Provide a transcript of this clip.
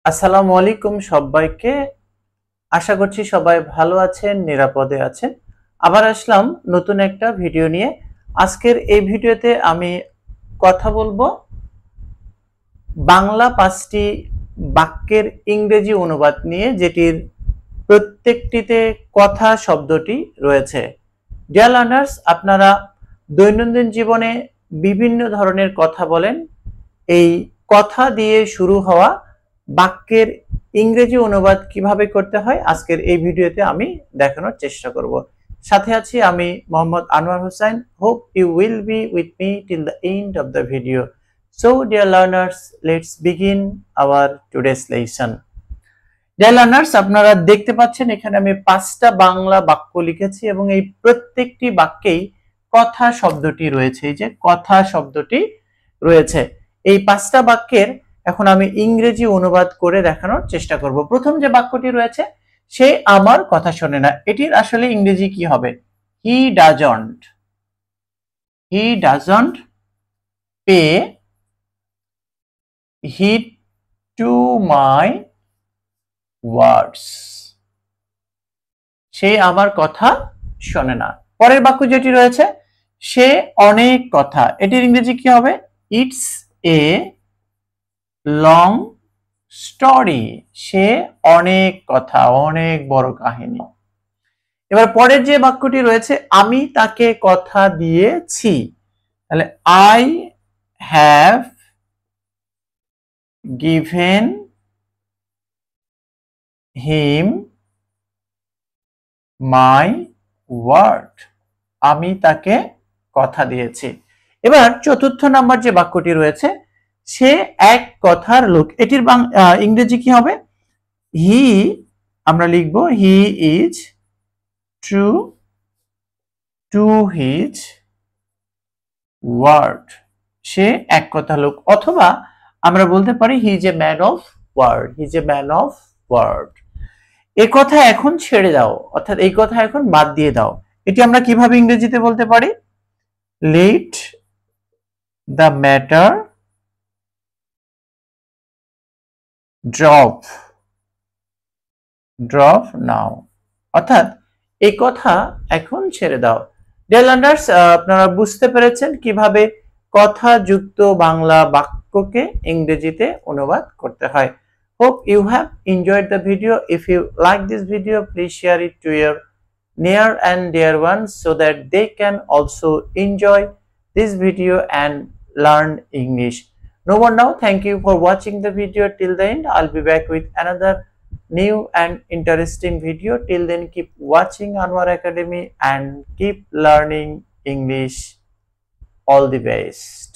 আসসালামু আলাইকুম সবাইকে। আশা করছি সবাই ভালো আছেন, নিরাপদে আছেন। আবার আসলাম নতুন একটা ভিডিও নিয়ে। আজকের এই ভিডিওতে আমি কথা বলবো বাংলা ৫টি বাক্যের ইংরেজি অনুবাদ নিয়ে, যেটির প্রত্যেকটিতে কথা শব্দটি রয়েছে। ডিয়ার লার্নার্স, আপনারা দৈনন্দিন জীবনে বিভিন্ন ধরনের কথা বলেন। এই কথা দিয়ে শুরু হওয়া বাক্যের ইংরেজি অনুবাদ কিভাবে করতে হয় আজকের এই ভিডিওতে আমি দেখানোর চেষ্টা করব। সাথে আছি আমি Mohammad Anwar Hossain. Hope you will be with me till the end of the video. So dear learners, let's begin our today's lesson. Dear learners, আপনারা দেখতে পাচ্ছেন এখানে আমি 5টা বাংলা বাক্য লিখেছি এবং এই প্রত্যেকটি বাক্যেই কথা শব্দটি রয়েছে। এই যে কথা শব্দটি রয়েছে, এই 5টা বাক্যের এখন আমি ইংরেজি অনুবাদ করে দেখানোর চেষ্টা করব। প্রথম যে বাক্যটি রয়েছে, সে আমার কথা শোনে না, এটির আসলে ইংরেজি কি হবে? He doesn't pay heed to my words. সে আমার কথা শোনে না। পরের বাক্য যেটি রয়েছে, সে অনেক কথা, এটির ইংরেজি কি হবে? It's a long story. সে অনেক কথা, অনেক বড় কাহিনী। এবার পরের যে বাক্যটি রয়েছে, আমি তাকে কথা দিয়েছি, তাহলে I have given him my word. আমি তাকে কথা দিয়েছি। এবার চতুর্থ নাম্বার যে বাক্যটি রয়েছে, সে এক কথার লোক, এটির ইংরেজি কি হবে? হি, আমরা লিখব he is true to his word. সে এক কথা লোক, অথবা আমরা বলতে পারি he is a man of word. He is a man of word. এই কথা এখন ছেড়ে দাও, অর্থাৎ এই কথা এখন বাদ দিয়ে দাও। এটি আমরা কিভাবে ইংরেজিতে বলতে পারি? লেট দ্য ম্যাটার ড্রপ নাও, অর্থাৎ এই কথা এখন ছেড়ে দাও। ডিয়ার লার্নার্স, আপনারা বুঝতে পেরেছেন কিভাবে কথা যুক্ত বাংলা বাক্যকে ইংরেজিতে অনুবাদ করতে হয়। Hope you have enjoyed the video. If you like this video, please share it to your near and dear ones so that they can also enjoy this video and learn English. No more now. Thank you for watching the video till the end. I'll be back with another new and interesting video. Till then, keep watching Anwar Academy and keep learning English. All the best.